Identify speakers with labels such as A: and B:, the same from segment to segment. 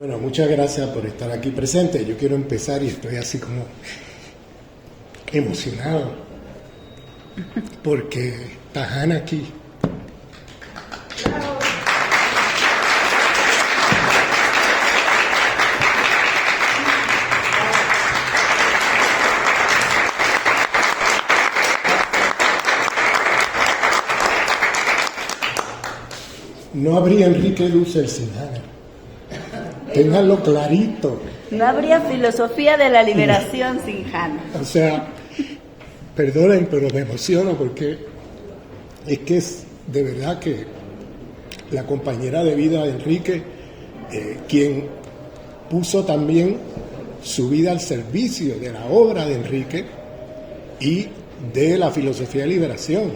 A: Bueno, muchas gracias por estar aquí presente. Yo quiero empezar y estoy así como emocionado porque está Hannah aquí. No habría Enrique Dussel sin Hannah. Ténganlo clarito.
B: No habría filosofía de la liberación sin Hannah.
A: O sea, perdonen, pero me emociono porque es que es de verdad que la compañera de vida de Enrique, quien puso también su vida al servicio de la obra de Enrique y de la filosofía de liberación.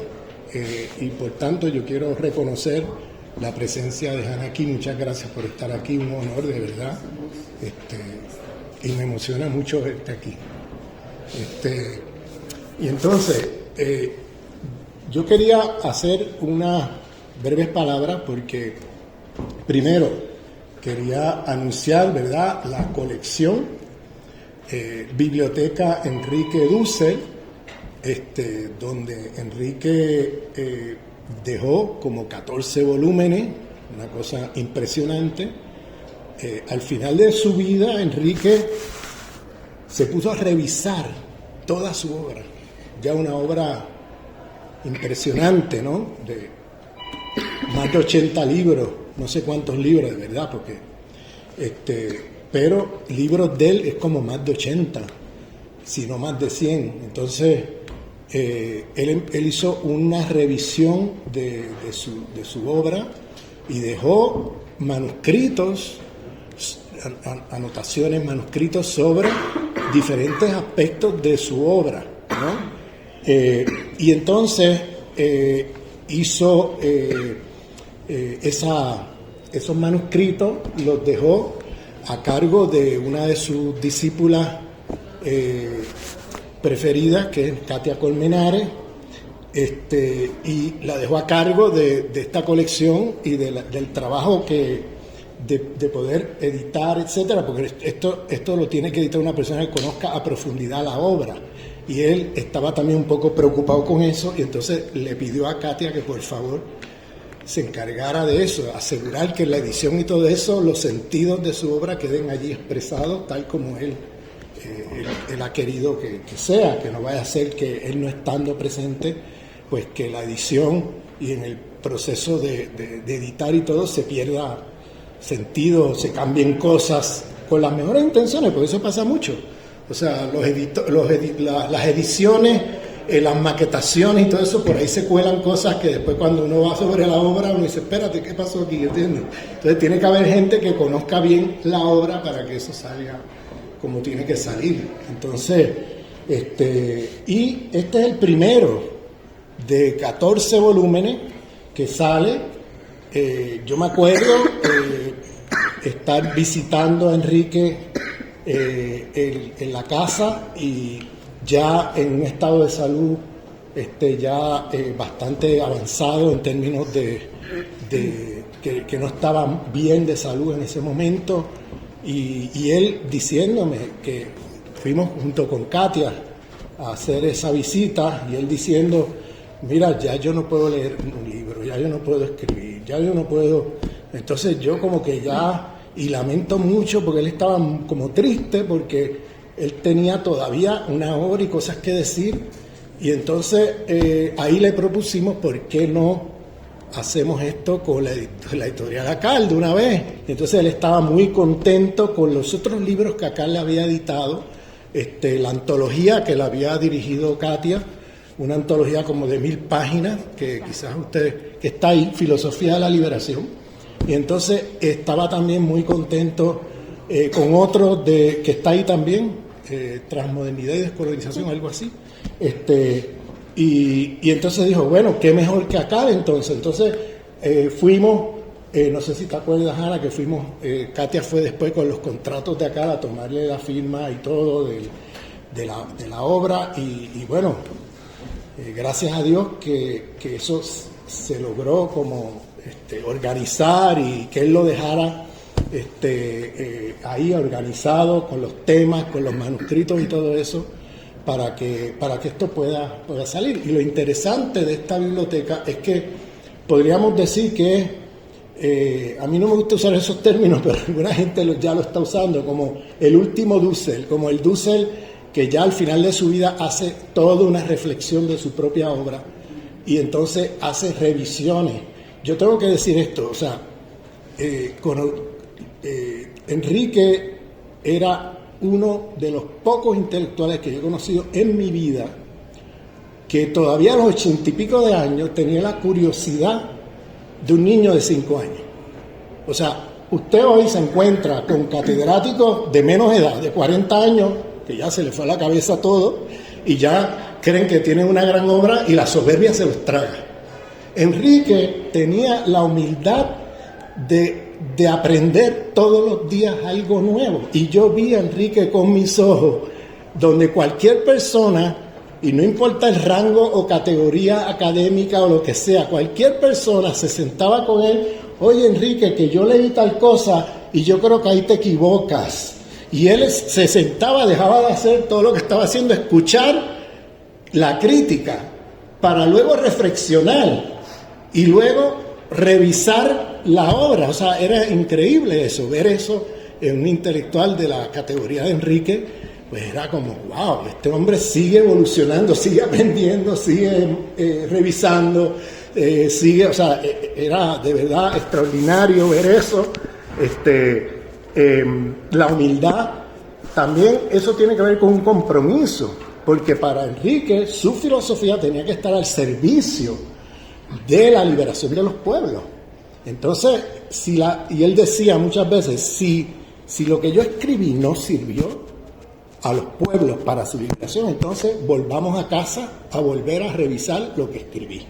A: Y por tanto yo quiero reconocer la presencia de Hannah aquí. Muchas gracias por estar aquí, un honor de verdad, y me emociona mucho verte aquí. Y entonces, yo quería hacer unas breves palabras porque primero quería anunciar, ¿verdad?, la colección Biblioteca Enrique Dussel, donde Enrique dejó como 14 volúmenes, una cosa impresionante. Al final de su vida, Enrique se puso a revisar toda su obra, ya una obra impresionante, ¿no? De más de 80 libros, no sé cuántos libros de verdad, porque pero libros de él es como más de 80, si no más de 100. Entonces él hizo una revisión de su obra y dejó manuscritos, anotaciones, manuscritos sobre diferentes aspectos de su obra, ¿no? Y entonces hizo esos manuscritos y los dejó a cargo de una de sus discípulas preferida, que es Katia Colmenares, y la dejó a cargo de esta colección y del trabajo de poder editar, etcétera, porque esto lo tiene que editar una persona que conozca a profundidad la obra, y él estaba también un poco preocupado con eso, y entonces le pidió a Katia que por favor se encargara de eso, asegurar que en la edición y todo eso los sentidos de su obra queden allí expresados tal como él ha querido que sea, que no vaya a ser que él no estando presente, pues que la edición y en el proceso de editar y todo se pierda sentido, se cambien cosas con las mejores intenciones, porque eso pasa mucho. O sea, las ediciones, las maquetaciones y todo eso, por ahí se cuelan cosas que después cuando uno va sobre la obra uno dice, espérate, ¿qué pasó aquí? ¿Entiendes? Entonces tiene que haber gente que conozca bien la obra para que eso salga como tiene que salir. Entonces, y este es el primero de 14 volúmenes que sale. Yo me acuerdo estar visitando a Enrique en la casa y ya en un estado de salud ya bastante avanzado en términos de que no estaba bien de salud en ese momento. Y él diciéndome que fuimos junto con Katia a hacer esa visita, y él diciendo, mira, ya yo no puedo leer un libro, ya yo no puedo escribir, ya yo no puedo. Entonces yo como que ya, y lamento mucho porque él estaba como triste porque él tenía todavía una obra y cosas que decir, y entonces ahí le propusimos por qué no hacemos esto con la editorial Acal de una vez. Entonces él estaba muy contento con los otros libros que Acal le había editado, la antología que le había dirigido Katia, una antología como de 1000 páginas, que quizás ustedes, que está ahí, Filosofía de la Liberación. Y entonces estaba también muy contento con otro que está ahí también, Transmodernidad y Descolonización, algo así. Y entonces dijo, bueno, qué mejor que Acal entonces. Entonces fuimos, no sé si te acuerdas, Ana, que fuimos, Katia fue después con los contratos de Acal a tomarle la firma y todo de la obra, y bueno, gracias a Dios que eso se logró como organizar y que él lo dejara ahí organizado con los temas, con los manuscritos y todo eso, para que esto pueda salir. Y lo interesante de esta biblioteca es que podríamos decir que a mí no me gusta usar esos términos, pero alguna gente ya lo está usando como el último Dussel, como el Dussel que ya al final de su vida hace toda una reflexión de su propia obra y entonces hace revisiones. Yo tengo que decir esto, o sea, Enrique era uno de los pocos intelectuales que yo he conocido en mi vida que todavía a los 80 y pico de años tenía la curiosidad de un niño de 5 años. O sea, usted hoy se encuentra con catedráticos de menos edad, de 40 años, que ya se les fue a la cabeza todo, y ya creen que tienen una gran obra y la soberbia se los traga. Enrique tenía la humildad de aprender todos los días algo nuevo. Y yo vi a Enrique con mis ojos, donde cualquier persona, y no importa el rango o categoría académica o lo que sea, cualquier persona se sentaba con él: oye Enrique, que yo leí tal cosa y yo creo que ahí te equivocas. Y él se sentaba, dejaba de hacer todo lo que estaba haciendo, escuchar la crítica, para luego reflexionar y luego revisar la obra. O sea, era increíble eso, ver eso en un intelectual de la categoría de Enrique. Pues era como, wow, este hombre sigue evolucionando, sigue aprendiendo, sigue revisando, sigue, o sea, era de verdad extraordinario ver eso. La humildad, también eso tiene que ver con un compromiso, porque para Enrique su filosofía tenía que estar al servicio de la liberación de los pueblos. Entonces, y él decía muchas veces, si lo que yo escribí no sirvió a los pueblos para su liberación, entonces volvamos a casa a volver a revisar lo que escribí,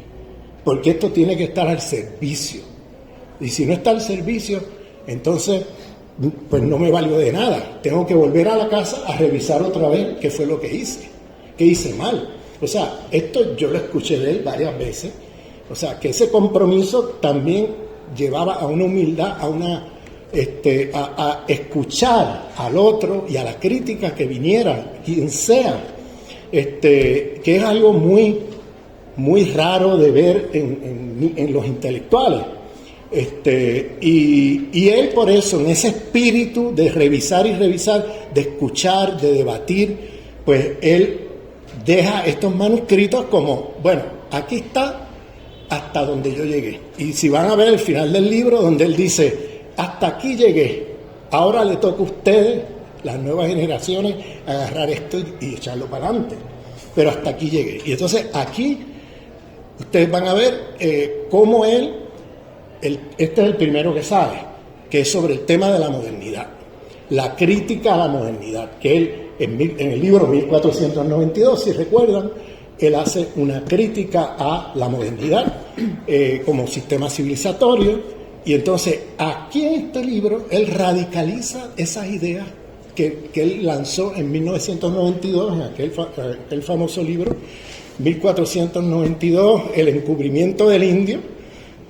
A: porque esto tiene que estar al servicio, y si no está al servicio, entonces pues no me valió de nada, tengo que volver a la casa a revisar otra vez qué fue lo que hice mal. O sea, esto yo lo escuché de él varias veces, o sea, que ese compromiso también llevaba a una humildad, a escuchar al otro y a la crítica que viniera, quien sea, que es algo muy, muy raro de ver en los intelectuales. Y él, por eso, en ese espíritu de revisar y revisar, de escuchar, de debatir, pues él deja estos manuscritos como, bueno, aquí está hasta donde yo llegué. Y si van a ver el final del libro, donde él dice: hasta aquí llegué, ahora le toca a ustedes, las nuevas generaciones, agarrar esto y echarlo para adelante. Pero hasta aquí llegué. Y entonces aquí ustedes van a ver cómo este es el primero que sale, que es sobre el tema de la modernidad, la crítica a la modernidad, que él en el libro 1492, si recuerdan, él hace una crítica a la modernidad como sistema civilizatorio. Y entonces aquí en este libro él radicaliza esas ideas que él lanzó en 1992, en aquel famoso libro, 1492, El encubrimiento del indio,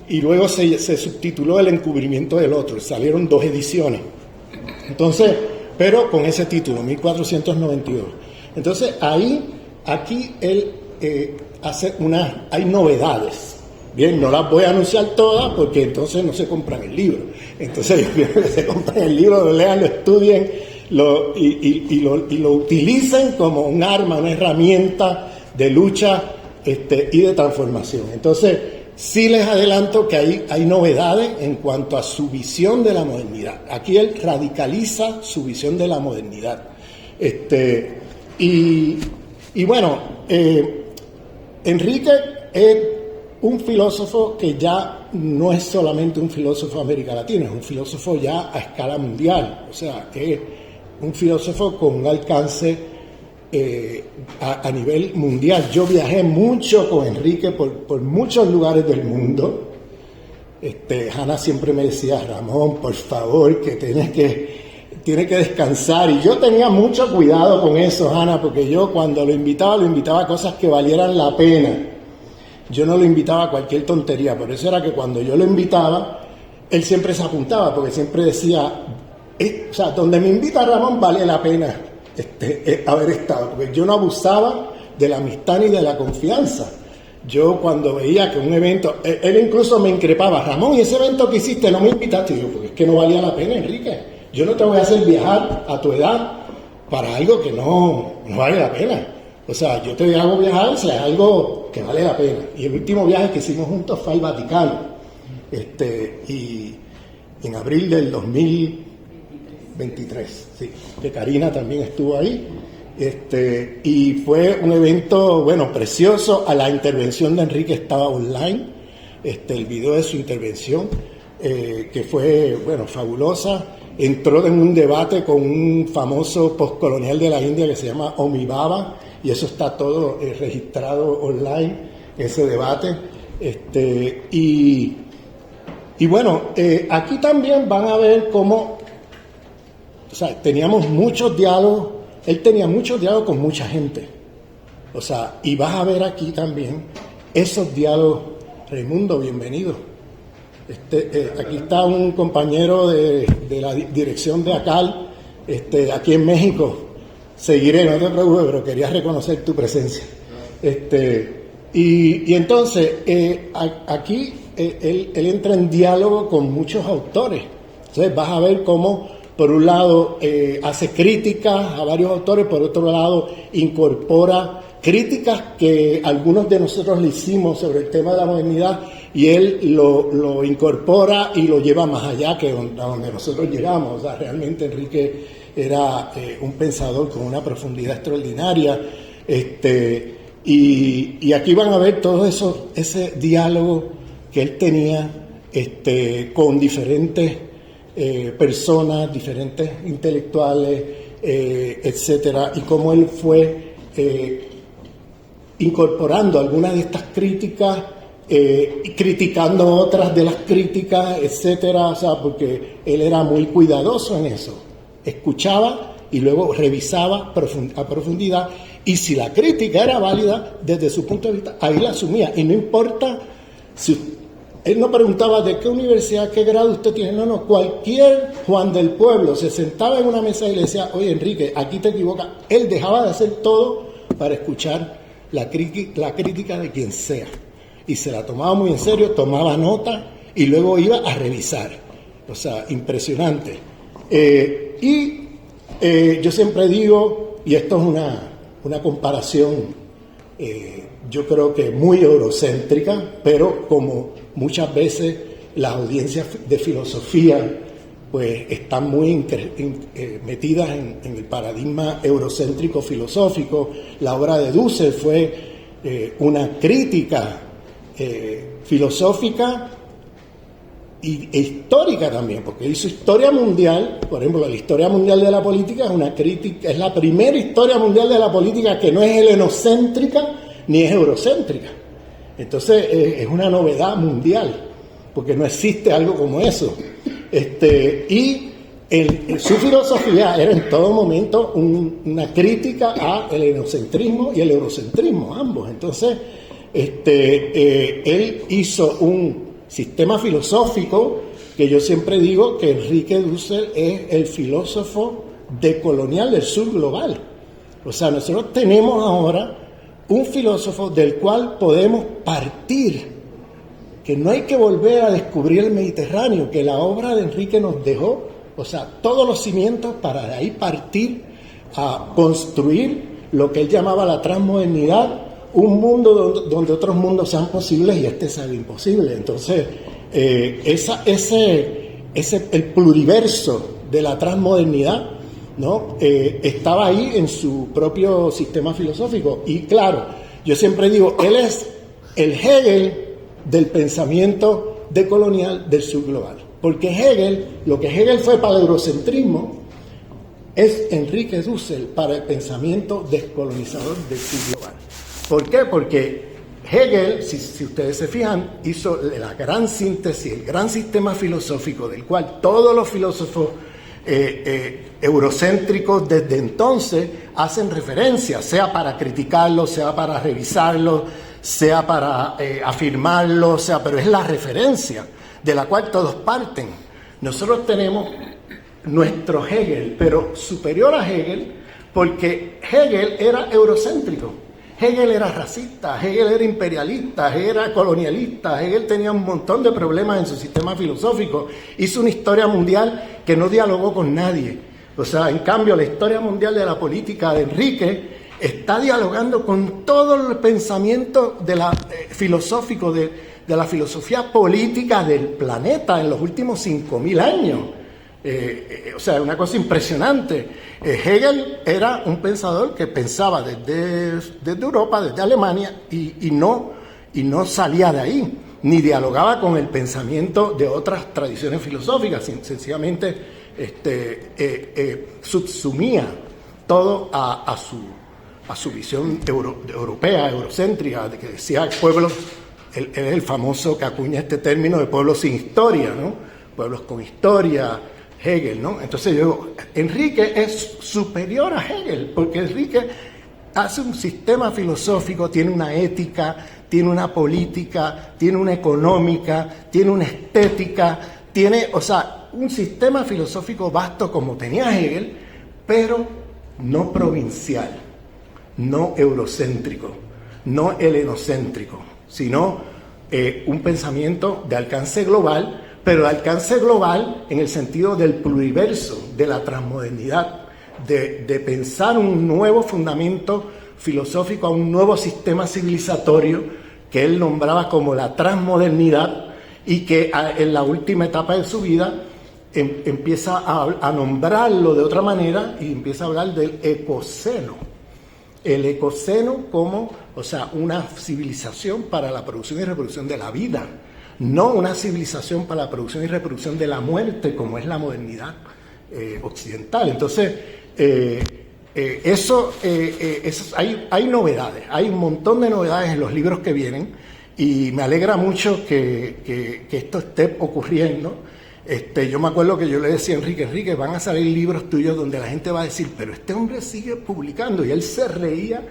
A: y luego se subtituló El encubrimiento del otro. Salieron 2 ediciones. Entonces, pero con ese título, 1492. Entonces aquí él hay novedades. Bien, no las voy a anunciar todas porque entonces no se compran el libro. Entonces yo quiero que se compren el libro, lo lean, lo estudien y lo utilicen como un arma, una herramienta de lucha y de transformación. Entonces, sí les adelanto que hay novedades en cuanto a su visión de la modernidad. Aquí él radicaliza su visión de la modernidad. Y bueno, Enrique es un filósofo que ya no es solamente un filósofo de América Latina, es un filósofo ya a escala mundial. O sea, es un filósofo con un alcance a nivel mundial. Yo viajé mucho con Enrique por muchos lugares del mundo. Hanna siempre me decía: Ramón, por favor, que tiene que descansar. Y yo tenía mucho cuidado con eso, Hanna, porque yo cuando lo invitaba a cosas que valieran la pena. Yo no lo invitaba a cualquier tontería. Por eso era que cuando yo lo invitaba, él siempre se apuntaba, porque siempre decía, o sea, donde me invita Ramón vale la pena haber estado, porque yo no abusaba de la amistad ni de la confianza. Yo cuando veía que un evento, él incluso me increpaba, Ramón, ¿y ese evento que hiciste no me invitaste? Y yo, porque es que no valía la pena, Enrique. Yo no te voy a hacer viajar a tu edad para algo que no vale la pena. O sea, yo te hago viajar si es algo que vale la pena. Y el último viaje que hicimos juntos fue al Vaticano. Y en abril del 2023, sí, que Karina también estuvo ahí. Y fue un evento, bueno, precioso. A la intervención de Enrique estaba online, el video de su intervención, que fue, bueno, fabulosa. Entró en un debate con un famoso postcolonial de la India que se llama Homi Bhabha, y eso está todo registrado online, ese debate. Y bueno, aquí también van a ver cómo, o sea, teníamos muchos diálogos. Él tenía muchos diálogos con mucha gente. O sea, y vas a ver aquí también esos diálogos. Raimundo, bienvenido. Aquí está un compañero de la dirección de ACAL, aquí en México. Seguiré, no te preocupes, pero quería reconocer tu presencia. Y entonces, aquí él entra en diálogo con muchos autores. Entonces vas a ver cómo, por un lado, hace críticas a varios autores, por otro lado, incorpora críticas que algunos de nosotros le hicimos sobre el tema de la modernidad, y él lo incorpora y lo lleva más allá que donde nosotros llegamos. O sea, realmente Enrique era un pensador con una profundidad extraordinaria. Y aquí van a ver todo eso, ese diálogo que él tenía con diferentes personas, diferentes intelectuales, etcétera, y cómo él fue incorporando algunas de estas críticas, criticando otras de las críticas, etcétera. O sea, porque él era muy cuidadoso en eso. Escuchaba y luego revisaba a profundidad, y si la crítica era válida desde su punto de vista, ahí la asumía, y no importa si él no preguntaba de qué universidad, qué grado usted tiene, no, cualquier Juan del pueblo se sentaba en una mesa y le decía, oye Enrique, aquí te equivocas. Él dejaba de hacer todo para escuchar la crítica de quien sea, y se la tomaba muy en serio, tomaba nota y luego iba a revisar. O sea, impresionante. Yo siempre digo, y esto es una comparación, yo creo que muy eurocéntrica, pero como muchas veces las audiencias de filosofía pues están muy metidas en el paradigma eurocéntrico filosófico. La obra de Dussel fue una crítica filosófica e histórica también, porque hizo historia mundial. Por ejemplo, la historia mundial de la política es una crítica, es la primera historia mundial de la política que no es helenocéntrica ni es eurocéntrica. Entonces es una novedad mundial, porque no existe algo como eso. Su filosofía era en todo momento una crítica al helenocentrismo y el eurocentrismo, ambos. Entonces él hizo un sistema filosófico que yo siempre digo que Enrique Dussel es el filósofo decolonial del sur global. O sea, nosotros tenemos ahora un filósofo del cual podemos partir, que no hay que volver a descubrir el Mediterráneo, que la obra de Enrique nos dejó, o sea, todos los cimientos para de ahí partir a construir lo que él llamaba la transmodernidad, un mundo donde otros mundos sean posibles y este sea imposible. Entonces, el pluriverso de la transmodernidad, ¿no? Estaba ahí en su propio sistema filosófico. Y claro, yo siempre digo, él es el Hegel del pensamiento decolonial del sur global. Porque Hegel, lo que Hegel fue para el eurocentrismo, es Enrique Dussel para el pensamiento descolonizador del sur global. ¿Por qué? Porque Hegel, si ustedes se fijan, hizo la gran síntesis, el gran sistema filosófico del cual todos los filósofos eurocéntricos desde entonces hacen referencia, sea para criticarlo, sea para revisarlo, sea para afirmarlo, pero es la referencia de la cual todos parten. Nosotros tenemos nuestro Hegel, pero superior a Hegel, porque Hegel era eurocéntrico. Hegel era racista, Hegel era imperialista, Hegel era colonialista, Hegel tenía un montón de problemas en su sistema filosófico. Hizo una historia mundial que no dialogó con nadie. O sea, en cambio, la historia mundial de la política de Enrique está dialogando con todo el pensamiento filosófico de la filosofía política del planeta en los últimos 5.000 años. O sea, una cosa impresionante. Hegel era un pensador que pensaba desde Europa, desde Alemania, y no salía de ahí, ni dialogaba con el pensamiento de otras tradiciones filosóficas, sencillamente subsumía todo a su visión europea, eurocéntrica, de que decía pueblos. Él es el famoso que acuña este término de pueblos sin historia, ¿no? Pueblos con historia, Hegel, ¿no? Entonces yo digo, Enrique es superior a Hegel, porque Enrique hace un sistema filosófico, tiene una ética, tiene una política, tiene una económica, tiene una estética, tiene, o sea, un sistema filosófico vasto como tenía Hegel, pero no provincial, no eurocéntrico, no helenocéntrico, sino un pensamiento de alcance global, pero de alcance global en el sentido del pluriverso, de la transmodernidad, de pensar un nuevo fundamento filosófico a un nuevo sistema civilizatorio que él nombraba como la transmodernidad, y que en la última etapa de su vida empieza a nombrarlo de otra manera y empieza a hablar del ecoceno. El ecoceno como, o sea, una civilización para la producción y reproducción de la vida, no una civilización para la producción y reproducción de la muerte, como es la modernidad occidental. Entonces, hay novedades, hay un montón de novedades en los libros que vienen, y me alegra mucho que esto esté ocurriendo. Yo me acuerdo que yo le decía a Enrique, van a salir libros tuyos donde la gente va a decir, pero este hombre sigue publicando, y él se reía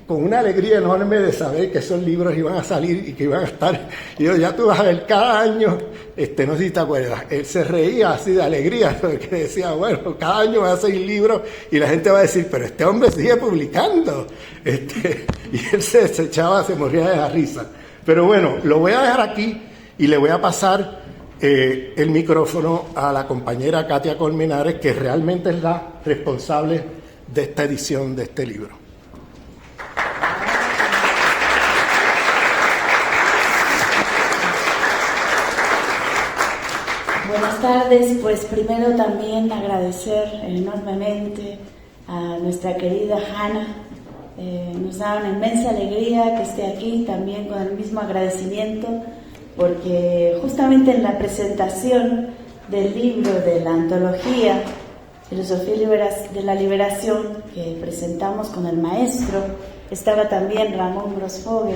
A: con una alegría enorme de saber que esos libros iban a salir y que iban a estar. Y yo, ya tú vas a ver cada año, no sé si te acuerdas, él se reía así de alegría, porque decía, bueno, cada año van a salir libros y la gente va a decir, pero este hombre sigue publicando. Y él se echaba, se moría de la risa. Pero bueno, lo voy a dejar aquí y le voy a pasar el micrófono a la compañera Katia Colmenares, que realmente es la responsable de esta edición de este libro.
B: Buenas tardes. Pues primero también agradecer enormemente a nuestra querida Hannah. Nos da una inmensa alegría que esté aquí, también con el mismo agradecimiento, porque justamente en la presentación del libro de la antología Filosofía de la Liberación que presentamos con el maestro, estaba también Ramón Grossfogel,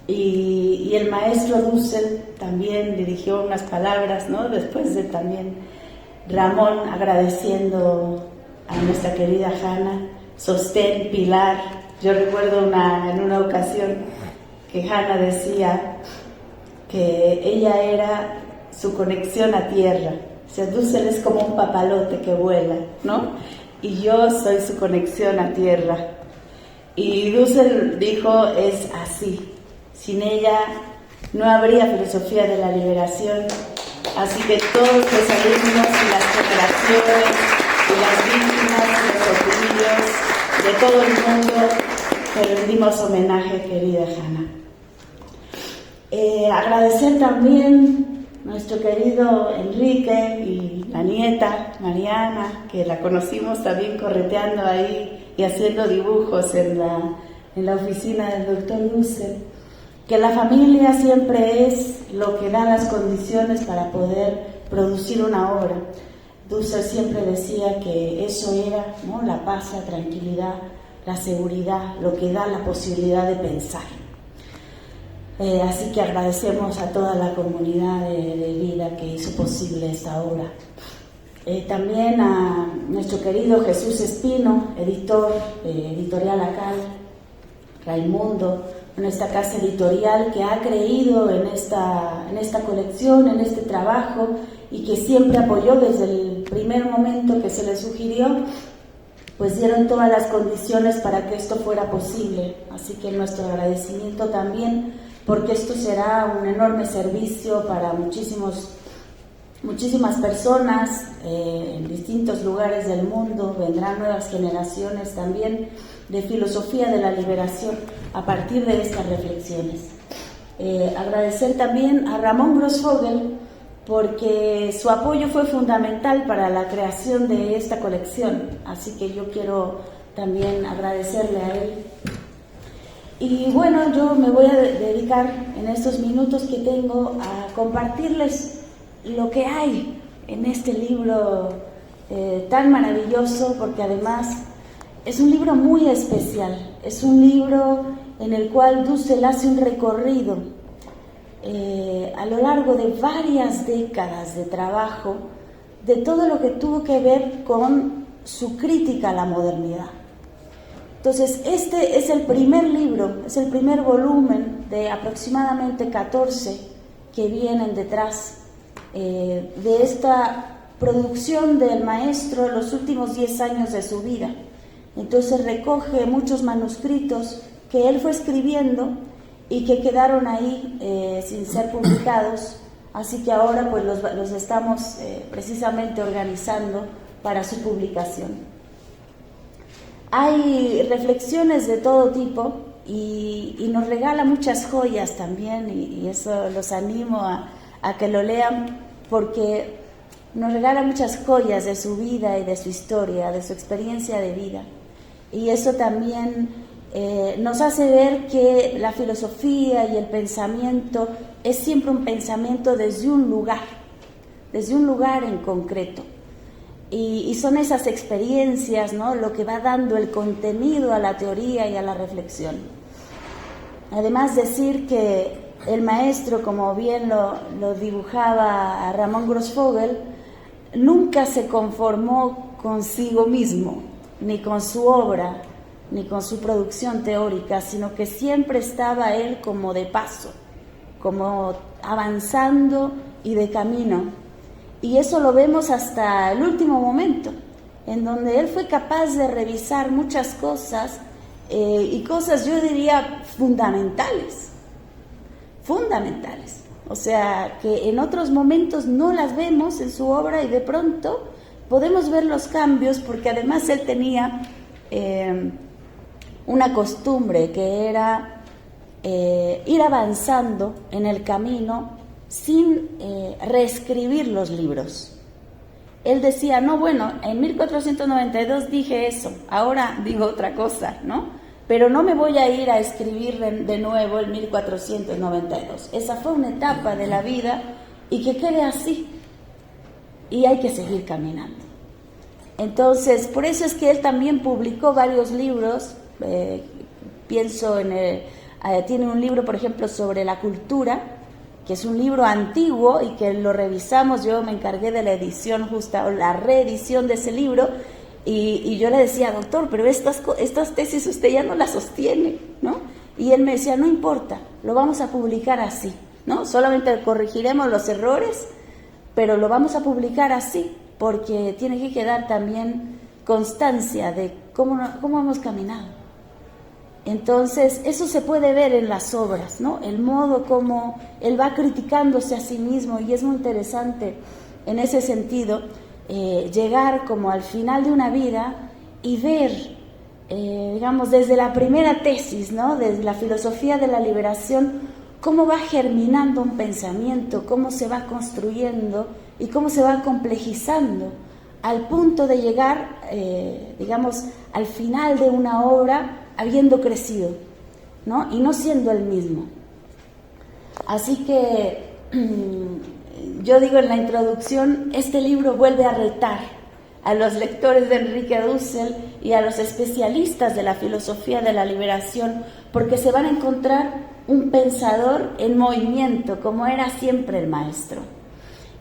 B: y el maestro Dussel también dirigió unas palabras, ¿no? Después de también Ramón agradeciendo a nuestra querida Hannah, sostén, pilar. Yo recuerdo en una ocasión que Hannah decía que ella era su conexión a tierra. O sea, Dussel es como un papalote que vuela, ¿no? Y yo soy su conexión a tierra. Y Dussel dijo, es así. Sin ella no habría filosofía de la liberación. Así que todos los alumnos y las generaciones y las víctimas y los oprimidos de todo el mundo te rendimos homenaje, querida Hannah. Agradecer también a nuestro querido Enrique y la nieta Mariana, que la conocimos también correteando ahí y haciendo dibujos en la oficina del doctor Dussel, que la familia siempre es lo que da las condiciones para poder producir una obra. Dussel siempre decía que eso era, ¿no?, la paz, la tranquilidad, la seguridad, lo que da la posibilidad de pensar. Así que agradecemos a toda la comunidad de vida que hizo posible esta obra. También a nuestro querido Jesús Espino, editor, Editorial Acal, Raimundo, nuestra casa editorial, que ha creído en esta colección, en este trabajo, y que siempre apoyó desde el primer momento que se le sugirió, pues dieron todas las condiciones para que esto fuera posible. Así que nuestro agradecimiento también, porque esto será un enorme servicio para muchísimas personas en distintos lugares del mundo. Vendrán nuevas generaciones también de filosofía de la liberación a partir de estas reflexiones. Agradecer también a Ramón Grossfogel, porque su apoyo fue fundamental para la creación de esta colección, así que yo quiero también agradecerle a él. Y bueno, yo me voy a dedicar en estos minutos que tengo a compartirles lo que hay en este libro tan maravilloso, porque además es un libro muy especial, es un libro en el cual Dussel hace un recorrido a lo largo de varias décadas de trabajo de todo lo que tuvo que ver con su crítica a la modernidad. Entonces, este es el primer libro, es el primer volumen de aproximadamente 14 que vienen detrás de esta producción del maestro en los últimos 10 años de su vida. Entonces recoge muchos manuscritos que él fue escribiendo y que quedaron ahí sin ser publicados, así que ahora pues los estamos precisamente organizando para su publicación. Hay reflexiones de todo tipo y nos regala muchas joyas también, y eso los animo a que lo lean, porque nos regala muchas joyas de su vida y de su historia, de su experiencia de vida, y eso también nos hace ver que la filosofía y el pensamiento es siempre un pensamiento desde un lugar en concreto, y son esas experiencias, ¿no?, lo que va dando el contenido a la teoría y a la reflexión. Además, decir que el maestro, como bien lo dibujaba a Ramón Grossfogel, nunca se conformó consigo mismo, ni con su obra, ni con su producción teórica, sino que siempre estaba él como de paso, como avanzando y de camino. Y eso lo vemos hasta el último momento, en donde él fue capaz de revisar muchas cosas, y cosas, yo diría, fundamentales. O sea, que en otros momentos no las vemos en su obra, y de pronto podemos ver los cambios, porque además él tenía una costumbre que era ir avanzando en el camino sin reescribir los libros. Él decía, no, bueno, en 1492 dije eso, ahora digo otra cosa, ¿no? Pero no me voy a ir a escribir de nuevo en 1492. Esa fue una etapa de la vida, y que quede así, y hay que seguir caminando. Entonces, por eso es que él también publicó varios libros. Pienso tiene un libro, por ejemplo, sobre la cultura, que es un libro antiguo y que lo revisamos. Yo me encargué de la edición justa, o la reedición de ese libro, y yo le decía, doctor, pero estas tesis usted ya no las sostiene, ¿no? Y él me decía, no importa, lo vamos a publicar así, ¿no? Solamente corregiremos los errores, pero lo vamos a publicar así, porque tiene que quedar también constancia de cómo hemos caminado. Entonces, eso se puede ver en las obras, ¿no? El modo como él va criticándose a sí mismo, y es muy interesante en ese sentido llegar como al final de una vida y ver, digamos, desde la primera tesis, ¿no?, desde la filosofía de la liberación, cómo va germinando un pensamiento, cómo se va construyendo y cómo se va complejizando, al punto de llegar, digamos, al final de una obra habiendo crecido, ¿no?, y no siendo el mismo. Así que yo digo en la introducción, este libro vuelve a retar a los lectores de Enrique Dussel y a los especialistas de la filosofía de la liberación, porque se van a encontrar un pensador en movimiento, como era siempre el maestro.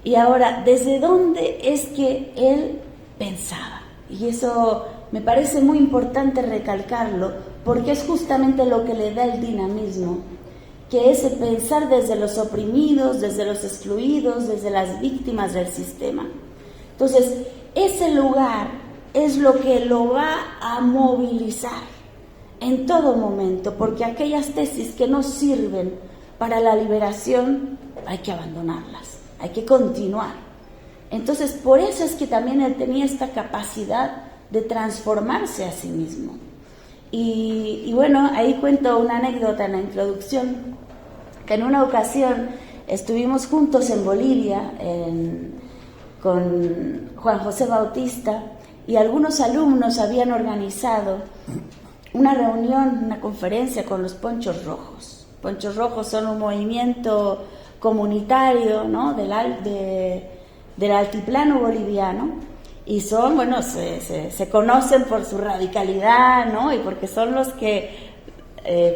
B: Y ahora, ¿desde dónde es que él pensaba? Y eso me parece muy importante recalcarlo, porque es justamente lo que le da el dinamismo, que es pensar desde los oprimidos, desde los excluidos, desde las víctimas del sistema. Entonces, ese lugar es lo que lo va a movilizar en todo momento, porque aquellas tesis que no sirven para la liberación hay que abandonarlas, hay que continuar. Entonces, por eso es que también él tenía esta capacidad de transformarse a sí mismo. Y bueno, ahí cuento una anécdota en la introducción, que en una ocasión estuvimos juntos en Bolivia con Juan José Bautista, y algunos alumnos habían organizado una reunión, una conferencia con los Ponchos Rojos. Ponchos Rojos son un movimiento comunitario, ¿no?, del altiplano boliviano, y son, bueno, se conocen por su radicalidad, ¿no?, y porque son los que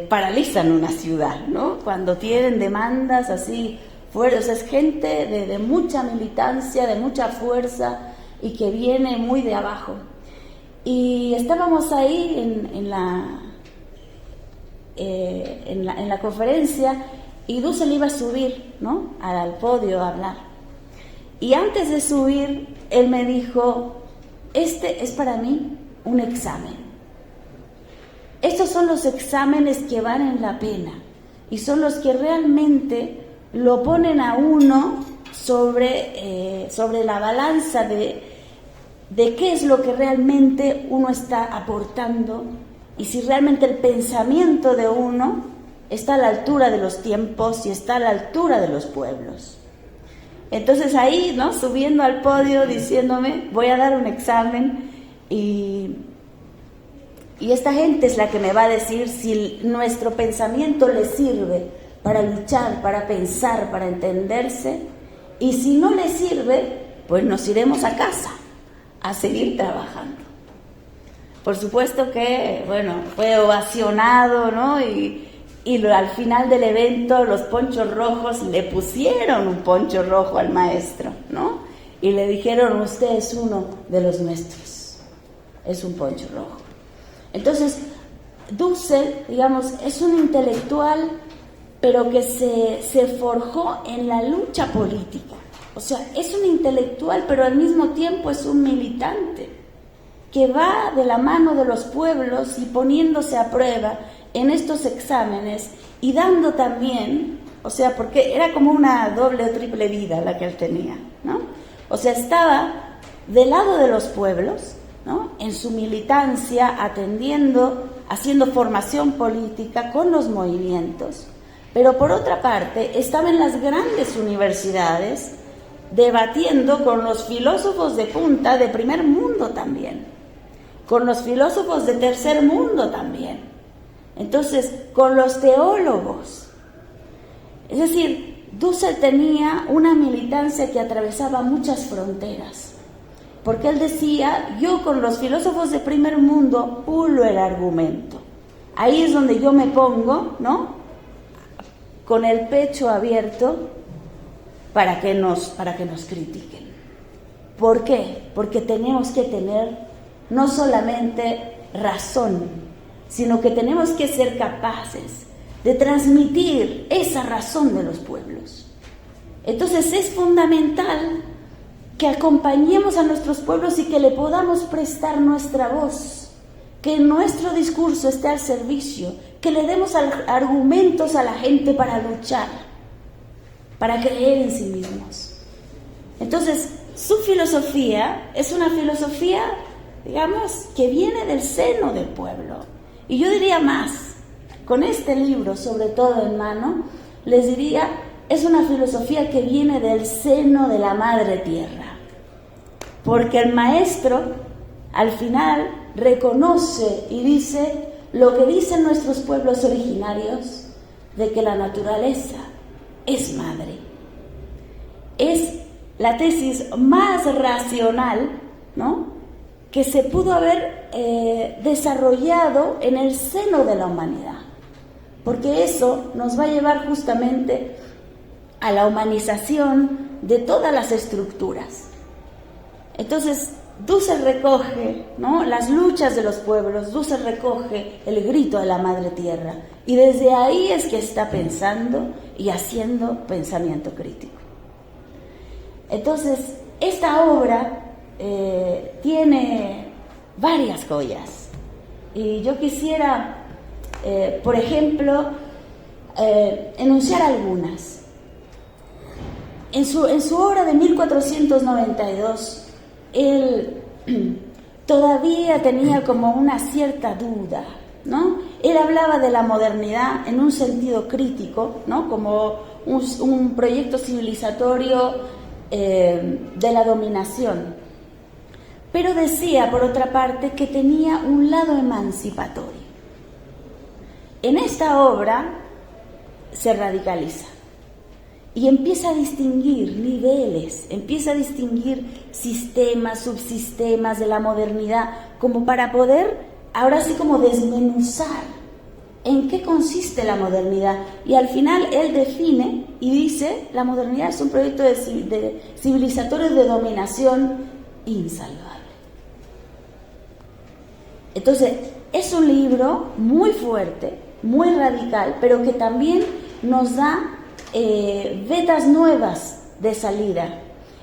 B: paralizan una ciudad, ¿no?, cuando tienen demandas así fuertes. Es gente de mucha militancia, de mucha fuerza, y que viene muy de abajo. Y estábamos ahí en la conferencia, y Dussel iba a subir, ¿no?, al podio a hablar. Y antes de subir, él me dijo: este es para mí un examen. Estos son los exámenes que valen la pena, y son los que realmente lo ponen a uno sobre la balanza de qué es lo que realmente uno está aportando, y si realmente el pensamiento de uno está a la altura de los tiempos y está a la altura de los pueblos. Entonces ahí, ¿no?, subiendo al podio, diciéndome: voy a dar un examen, y esta gente es la que me va a decir si nuestro pensamiento le sirve para luchar, para pensar, para entenderse, y si no le sirve, pues nos iremos a casa a seguir trabajando. Por supuesto que, bueno, fue ovacionado, ¿no? Y al final del evento los Ponchos Rojos le pusieron un poncho rojo al maestro, ¿no? Y le dijeron: usted es uno de los nuestros, es un poncho rojo. Entonces, Dussel, digamos, es un intelectual, pero que se forjó en la lucha política. O sea, es un intelectual, pero al mismo tiempo es un militante, que va de la mano de los pueblos y poniéndose a prueba en estos exámenes, y dando también, o sea, porque era como una doble o triple vida la que él tenía, ¿no? O sea, estaba del lado de los pueblos, ¿no?, en su militancia, atendiendo, haciendo formación política con los movimientos, pero por otra parte estaba en las grandes universidades debatiendo con los filósofos de punta de primer mundo también, con los filósofos de tercer mundo también, entonces con los teólogos. Es decir, Dussel tenía una militancia que atravesaba muchas fronteras, porque él decía: yo con los filósofos de primer mundo pulo el argumento, ahí es donde yo me pongo, ¿no?, con el pecho abierto para que nos critiquen. ¿Por qué? Porque tenemos que tener no solamente razón, sino que tenemos que ser capaces de transmitir esa razón de los pueblos. Entonces es fundamental que acompañemos a nuestros pueblos y que le podamos prestar nuestra voz, que nuestro discurso esté al servicio, que le demos argumentos a la gente para luchar, para creer en sí mismos. Entonces, su filosofía es una filosofía, digamos, que viene del seno del pueblo. Y yo diría más, con este libro, sobre todo en mano, les diría: es una filosofía que viene del seno de la madre tierra. Porque el maestro, al final, reconoce y dice lo que dicen nuestros pueblos originarios, de que la naturaleza es madre. Es la tesis más racional, ¿no?, que se pudo haber desarrollado en el seno de la humanidad, porque eso nos va a llevar justamente a la humanización de todas las estructuras. Entonces, Dussel recoge, ¿no?, las luchas de los pueblos, Dussel recoge el grito de la Madre Tierra, y desde ahí es que está pensando y haciendo pensamiento crítico. Entonces, esta obra tiene varias joyas, y yo quisiera, por ejemplo, enunciar algunas. En su obra de 1492, él todavía tenía como una cierta duda, ¿no? Él hablaba de la modernidad en un sentido crítico, ¿no?, como un proyecto civilizatorio de la dominación. Pero decía, por otra parte, que tenía un lado emancipatorio. En esta obra se radicaliza y empieza a distinguir niveles, empieza a distinguir sistemas, subsistemas de la modernidad, como para poder, ahora sí, como desmenuzar en qué consiste la modernidad. Y al final él define y dice: la modernidad es un proyecto de civilizatorio de dominación insalvable. Entonces, es un libro muy fuerte, muy radical, pero que también nos da vetas nuevas de salida.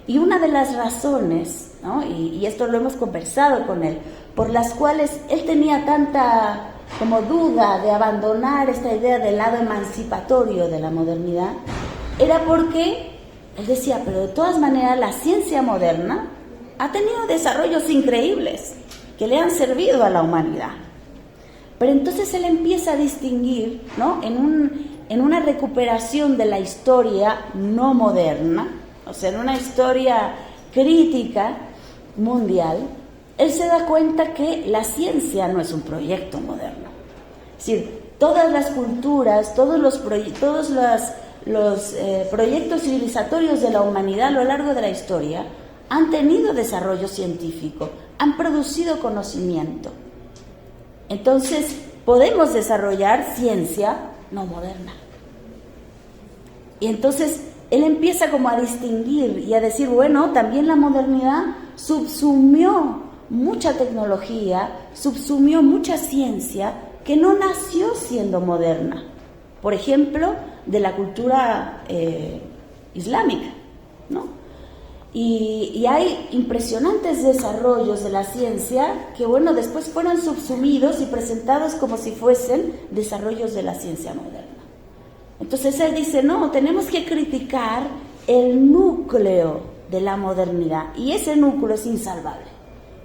B: Y una de las razones, ¿no?, y esto lo hemos conversado con él, por las cuales él tenía tanta como duda de abandonar esta idea del lado emancipatorio de la modernidad, era porque él decía: pero de todas maneras la ciencia moderna ha tenido desarrollos increíbles que le han servido a la humanidad. Pero entonces él empieza a distinguir, ¿no?, en una recuperación de la historia no moderna, o sea, en una historia crítica mundial, él se da cuenta que la ciencia no es un proyecto moderno. Es decir, todas las culturas, todos los proyectos civilizatorios de la humanidad a lo largo de la historia han tenido desarrollo científico, han producido conocimiento. Entonces, podemos desarrollar ciencia no moderna. Y entonces él empieza como a distinguir y a decir: bueno, también la modernidad subsumió mucha tecnología, subsumió mucha ciencia que no nació siendo moderna. Por ejemplo, de la cultura islámica, ¿no? Y hay impresionantes desarrollos de la ciencia que, bueno, después fueron subsumidos y presentados como si fuesen desarrollos de la ciencia moderna. Entonces él dice: no, tenemos que criticar el núcleo de la modernidad, y ese núcleo es insalvable,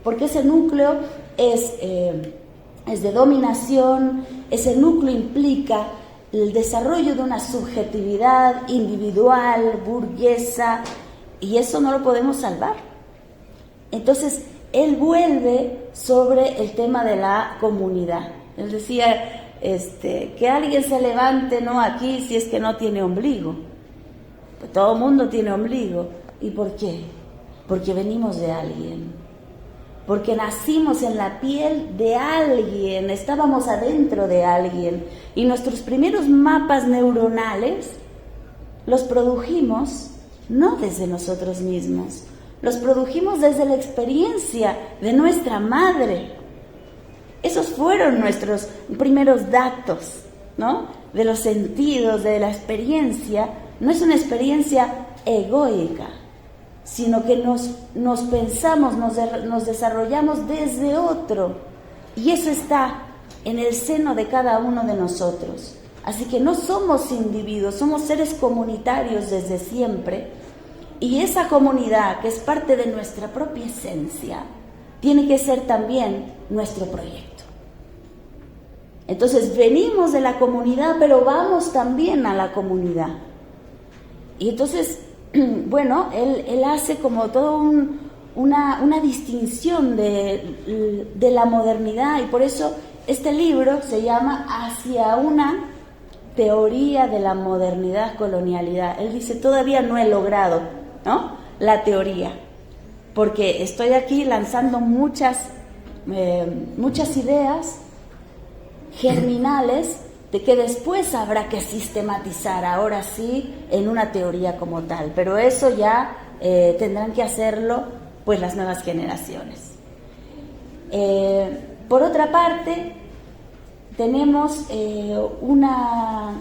B: porque ese núcleo es de dominación, ese núcleo implica el desarrollo de una subjetividad individual, burguesa, y eso no lo podemos salvar. Entonces él vuelve sobre el tema de la comunidad. Él decía que alguien se levante, ¿no?, aquí, si es que no tiene ombligo. Pues todo el mundo tiene ombligo. ¿Y por qué? Porque venimos de alguien, porque nacimos en la piel de alguien, estábamos adentro de alguien, y nuestros primeros mapas neuronales los produjimos no desde nosotros mismos, los produjimos desde la experiencia de nuestra madre. Esos fueron nuestros primeros datos, ¿no?, de los sentidos, de la experiencia. No es una experiencia egoica, sino que nos pensamos, nos desarrollamos desde otro, y eso está en el seno de cada uno de nosotros. Así que no somos individuos, somos seres comunitarios desde siempre, y esa comunidad, que es parte de nuestra propia esencia, tiene que ser también nuestro proyecto. Entonces venimos de la comunidad, pero vamos también a la comunidad. Y entonces, bueno, él hace como todo una distinción de la modernidad, y por eso este libro se llama Hacia una teoría de la modernidad colonialidad. Él dice: todavía no he logrado, ¿no?, la teoría, porque estoy aquí lanzando muchas ideas germinales de que después habrá que sistematizar, ahora sí, en una teoría como tal. Pero eso ya tendrán que hacerlo pues las nuevas generaciones. Por otra parte, tenemos una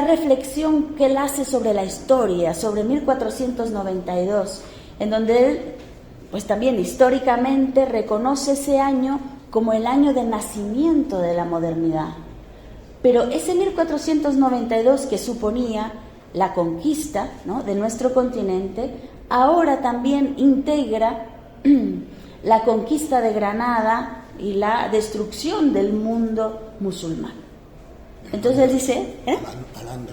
B: reflexión que él hace sobre la historia, sobre 1492, en donde él, pues también históricamente, reconoce ese año como el año de nacimiento de la modernidad. Pero ese 1492 que suponía la conquista, ¿no?, de nuestro continente, ahora también integra la conquista de Granada y la destrucción del mundo musulmán. Entonces él dice,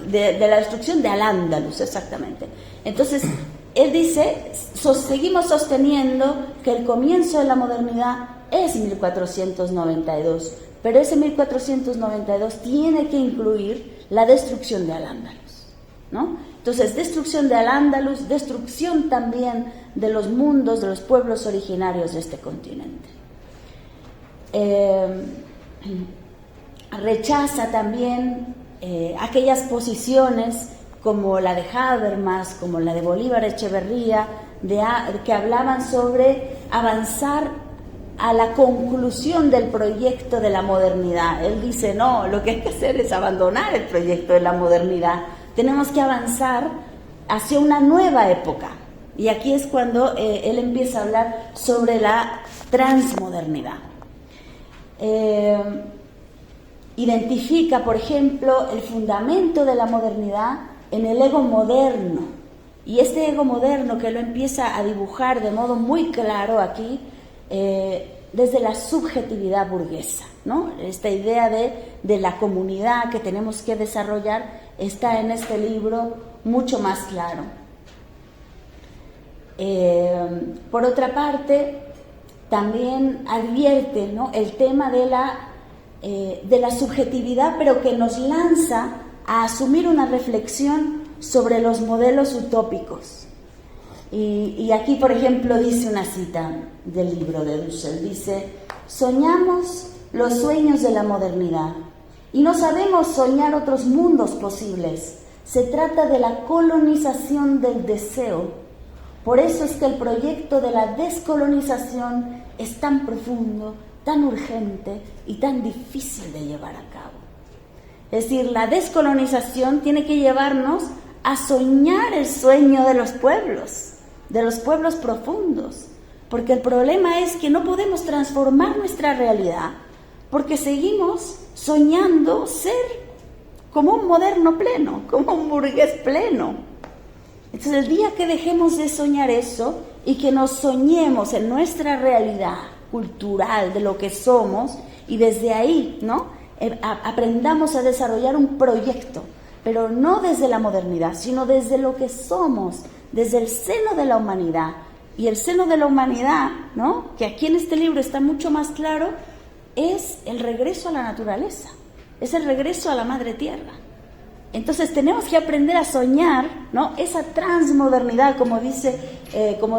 B: de la destrucción de Al-Ándalus, exactamente. Entonces él dice, seguimos sosteniendo que el comienzo de la modernidad es 1492, pero ese 1492 tiene que incluir la destrucción de Al-Ándalus, ¿no? Entonces, destrucción de Al-Ándalus, destrucción también de los mundos, de los pueblos originarios de este continente. Rechaza también aquellas posiciones como la de Habermas, como la de Bolívar Echeverría, que hablaban sobre avanzar a la conclusión del proyecto de la modernidad. Él dice, no, lo que hay que hacer es abandonar el proyecto de la modernidad. Tenemos que avanzar hacia una nueva época. Y aquí es cuando él empieza a hablar sobre la transmodernidad. Identifica, por ejemplo, el fundamento de la modernidad en el ego moderno. Y este ego moderno que lo empieza a dibujar de modo muy claro aquí, desde la subjetividad burguesa, ¿no? Esta idea de la comunidad que tenemos que desarrollar está en este libro mucho más claro. Por otra parte, también advierte, ¿no?, el tema de la subjetividad, pero que nos lanza a asumir una reflexión sobre los modelos utópicos. Y aquí, por ejemplo, dice una cita del libro de Dussel, dice: soñamos los sueños de la modernidad y no sabemos soñar otros mundos posibles. Se trata de la colonización del deseo. Por eso es que el proyecto de la descolonización es tan profundo, tan urgente y tan difícil de llevar a cabo. Es decir, la descolonización tiene que llevarnos a soñar el sueño de los pueblos profundos, porque el problema es que no podemos transformar nuestra realidad porque seguimos soñando ser como un moderno pleno, como un burgués pleno. Entonces, el día que dejemos de soñar eso y que nos soñemos en nuestra realidad cultural de lo que somos, y desde ahí, ¿no?, aprendamos a desarrollar un proyecto, pero no desde la modernidad, sino desde lo que somos, desde el seno de la humanidad. Y el seno de la humanidad, ¿no?, que aquí en este libro está mucho más claro, es el regreso a la naturaleza, es el regreso a la madre tierra. Entonces tenemos que aprender a soñar, ¿no?, esa transmodernidad, como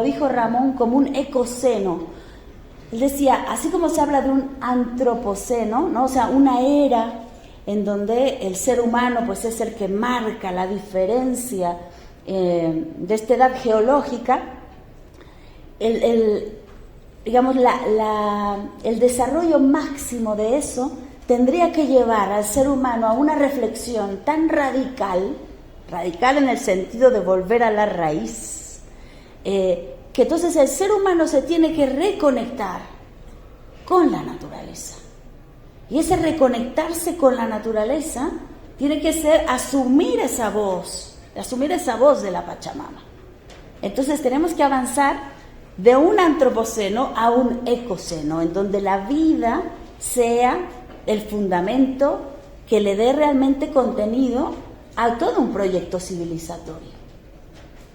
B: dijo Ramón, como un ecoceno. Él decía, así como se habla de un antropoceno, ¿no?, o sea, una era en donde el ser humano pues es el que marca la diferencia de esta edad geológica, el desarrollo máximo de eso tendría que llevar al ser humano a una reflexión tan radical en el sentido de volver a la raíz, que entonces el ser humano se tiene que reconectar con la naturaleza. Y ese reconectarse con la naturaleza tiene que ser asumir esa voz de la Pachamama. Entonces tenemos que avanzar de un antropoceno a un ecoceno, en donde la vida sea el fundamento que le dé realmente contenido a todo un proyecto civilizatorio.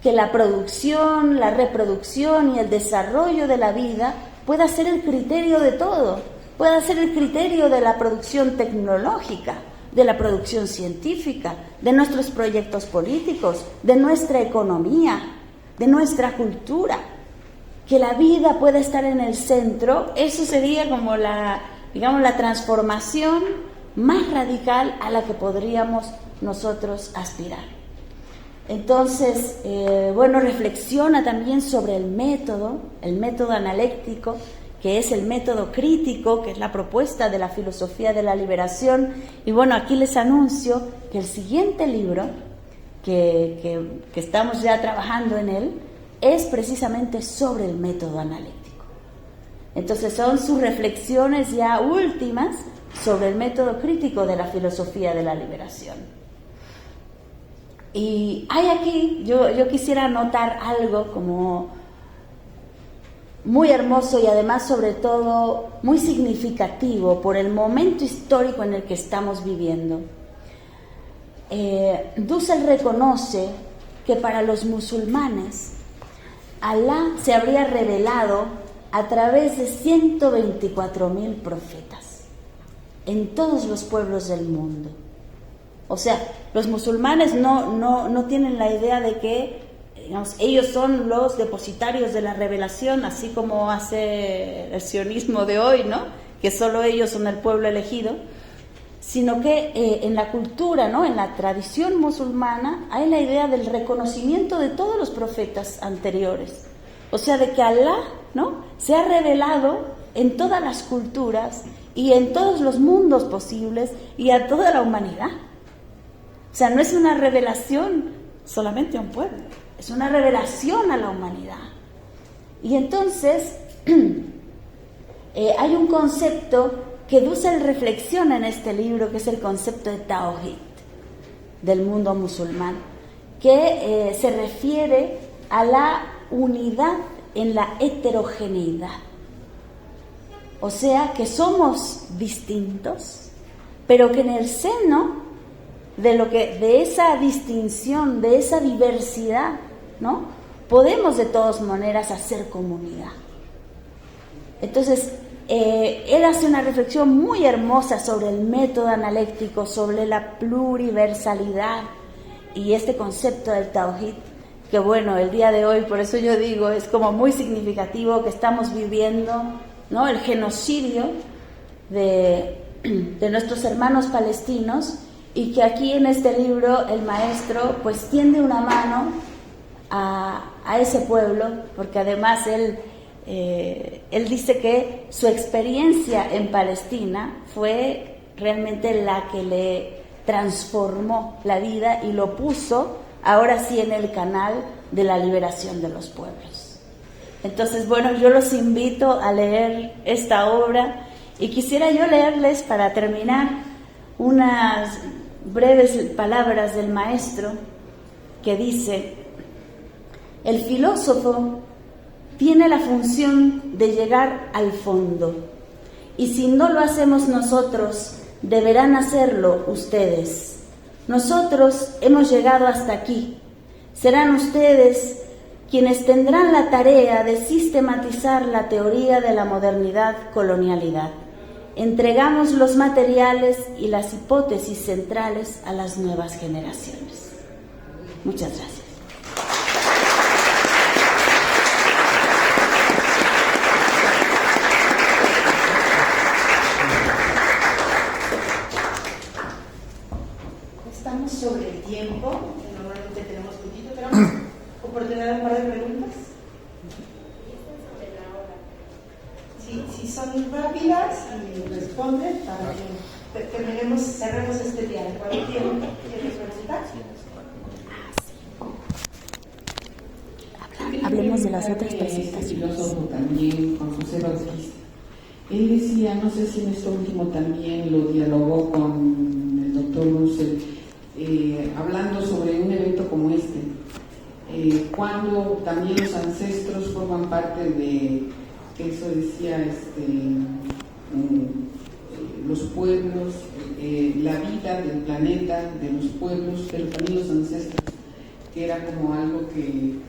B: Que la producción, la reproducción y el desarrollo de la vida pueda ser el criterio de todo, pueda ser el criterio de la producción tecnológica, de la producción científica, de nuestros proyectos políticos, de nuestra economía, de nuestra cultura. Que la vida pueda estar en el centro, eso sería como la transformación más radical a la que podríamos nosotros aspirar. Entonces, bueno, reflexiona también sobre el método analéctico, que es el método crítico, que es la propuesta de la filosofía de la liberación. Y bueno, aquí les anuncio que el siguiente libro, que estamos ya trabajando en él, es precisamente sobre el método analéctico. Entonces son sus reflexiones ya últimas sobre el método crítico de la filosofía de la liberación. Y hay aquí, yo quisiera anotar algo como muy hermoso y además sobre todo muy significativo por el momento histórico en el que estamos viviendo. Dussel reconoce que para los musulmanes Alá se habría revelado a través de 124.000 profetas en todos los pueblos del mundo. O sea, los musulmanes no tienen la idea de que, digamos, ellos son los depositarios de la revelación, así como hace el sionismo de hoy, ¿no? Que solo ellos son el pueblo elegido, sino que en la cultura, ¿no? En la tradición musulmana hay la idea del reconocimiento de todos los profetas anteriores. O sea, de que Alá, ¿no? Se ha revelado en todas las culturas y en todos los mundos posibles y a toda la humanidad. O sea, no es una revelación solamente a un pueblo, es una revelación a la humanidad. Y entonces hay un concepto que Dussel reflexiona en este libro, que es el concepto de Tawhid del mundo musulmán, que se refiere a la unidad en la heterogeneidad. O sea, que somos distintos, pero que en el seno de esa distinción, de esa diversidad, ¿no? Podemos de todas maneras hacer comunidad. Entonces, él hace una reflexión muy hermosa sobre el método analéctico, sobre la pluriversalidad y este concepto del Tawhid, que bueno, el día de hoy, por eso yo digo, es como muy significativo que estamos viviendo, ¿no? El genocidio de nuestros hermanos palestinos, y que aquí en este libro el maestro pues tiende una mano a ese pueblo, porque además él dice que su experiencia en Palestina fue realmente la que le transformó la vida y lo puso ahora sí en el canal de la liberación de los pueblos. Entonces, bueno, yo los invito a leer esta obra y quisiera yo leerles para terminar unas breves palabras del maestro que dice: el filósofo tiene la función de llegar al fondo, y si no lo hacemos nosotros, deberán hacerlo ustedes. Nosotros hemos llegado hasta aquí. Serán ustedes quienes tendrán la tarea de sistematizar la teoría de la modernidad-colonialidad. Entregamos los materiales y las hipótesis centrales a las nuevas generaciones. Muchas gracias.
C: Estamos sobre el tiempo, normalmente tenemos poquito, tenemos oportunidad de un par de preguntas. Si son rápidas y responden para que cerremos este día. ¿Cuál tienen? ¿Quieres preguntar?
B: Hablemos de las otras presentaciones.
D: Filósofo también, con José Bautista. Él decía, no sé si en esto último también lo dialogó con el doctor Dussel, hablando sobre un evento como este, cuando también los ancestros forman parte de, eso decía, los pueblos, la vida del planeta, de los pueblos, pero también los ancestros, que era como algo que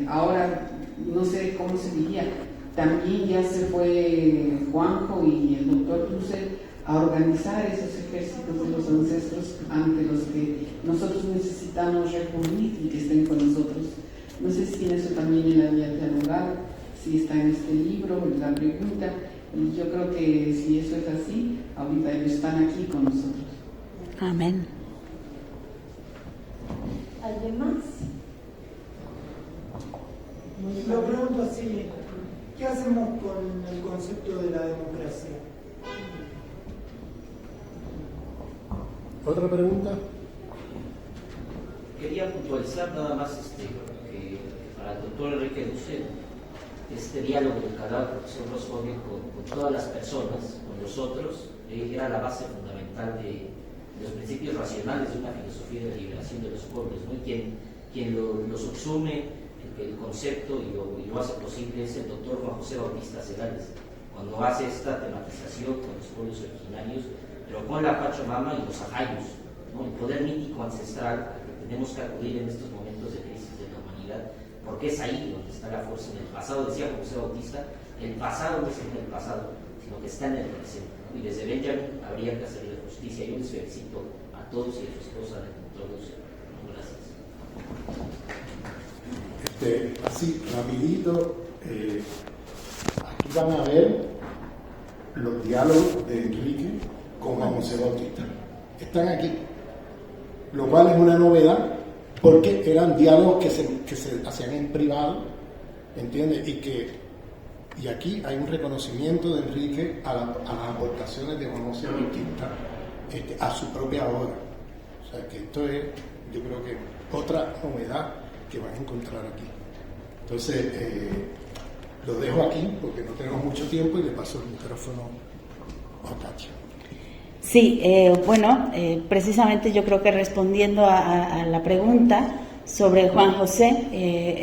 D: ahora no sé cómo se diría. También ya se fue Juanjo y el doctor Dussel a organizar esos ejércitos de los ancestros ante los que nosotros necesitamos recurrir y que estén con nosotros. No sé si en eso también él había dialogado, si está en este libro, la pregunta, y yo creo que si eso es así, ahorita ellos están aquí con nosotros.
B: Amén.
E: Lo pregunto así, ¿qué hacemos con el concepto de la democracia?
A: ¿Otra pregunta?
F: Quería puntualizar nada más que para el doctor Enrique Dussel, este diálogo que encargaba el profesor Roscoe con todas las personas, con nosotros, era la base fundamental de los principios racionales de una filosofía de liberación de los pueblos, ¿no? Y quien lo subsume el concepto y lo hace posible es el doctor Juan José Bautista Sedales, cuando hace esta tematización con los pueblos originarios, pero con la Pachamama y los ajayos, ¿no? El poder mítico ancestral al que tenemos que acudir en estos momentos de crisis de la humanidad, porque es ahí donde está la fuerza. En el pasado, decía Juan José Bautista, el pasado no es en el pasado, sino que está en el presente, ¿no? Y desde Benjamin habría que hacerle justicia. Yo les felicito a todos y a su esposa del doctor Dussel. Gracias.
A: Así, rapidito, aquí van a ver los diálogos de Enrique con Juan José Bautista. Están aquí, lo cual es una novedad, porque eran diálogos que se hacían en privado, ¿entiendes? Y aquí hay un reconocimiento de Enrique a las aportaciones de Juan José Bautista a su propia obra. O sea, que esto es, yo creo que otra novedad que van a encontrar aquí. Entonces, lo dejo aquí porque no tenemos mucho tiempo y le paso el micrófono a Katia.
B: Sí, precisamente yo creo que respondiendo a la pregunta sobre Juan José,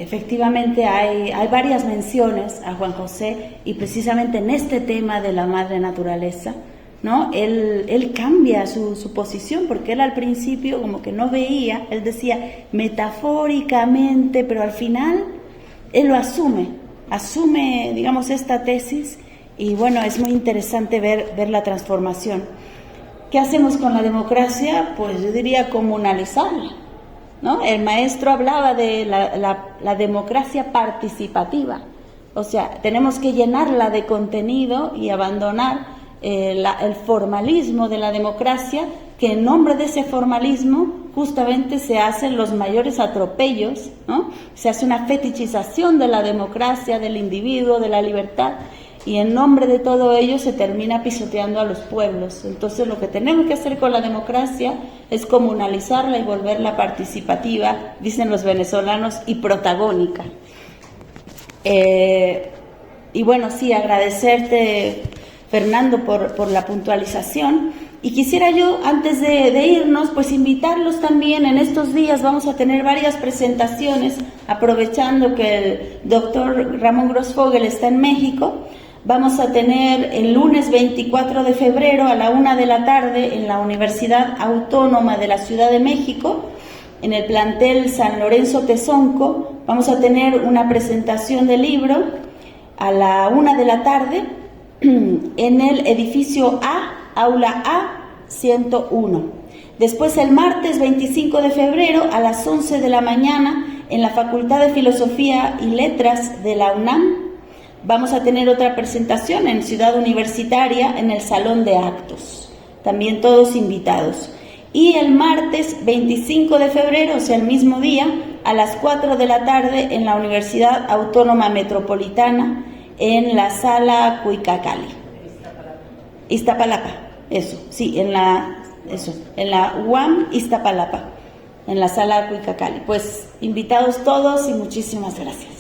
B: efectivamente hay varias menciones a Juan José, y precisamente en este tema de la madre naturaleza, ¿no? Él cambia su posición, porque él al principio como que no veía, él decía metafóricamente, pero al final él lo asume, digamos, esta tesis, y bueno, es muy interesante ver la transformación. ¿Qué hacemos con la democracia? Pues yo diría comunalizarla, ¿no? El maestro hablaba de la democracia participativa, o sea, tenemos que llenarla de contenido y abandonar el formalismo de la democracia, que en nombre de ese formalismo justamente se hacen los mayores atropellos, ¿no? Se hace una fetichización de la democracia, del individuo, de la libertad, y en nombre de todo ello se termina pisoteando a los pueblos. Entonces lo que tenemos que hacer con la democracia es comunalizarla y volverla participativa, dicen los venezolanos, y protagónica. Y bueno, sí, agradecerte, Fernando, por la puntualización. Y quisiera yo, antes de irnos, pues invitarlos también. En estos días vamos a tener varias presentaciones, aprovechando que el doctor Ramón Grossfogel está en México. Vamos a tener el lunes 24 de febrero a la 1 de la tarde en la Universidad Autónoma de la Ciudad de México, en el plantel San Lorenzo Tezonco. Vamos a tener una presentación de libro a la 1 de la tarde en el edificio A, aula A 101. Después, el martes 25 de febrero a las 11 de la mañana en la Facultad de Filosofía y Letras de la UNAM, vamos a tener otra presentación en Ciudad Universitaria, en el Salón de Actos. También todos invitados. Y el martes 25 de febrero, o sea, el mismo día, a las 4 de la tarde en la Universidad Autónoma Metropolitana, en la Sala Cuicacali. Iztapalapa, eso, sí, en la UAM Iztapalapa, en la Sala Cuicacali. Pues invitados todos y muchísimas gracias.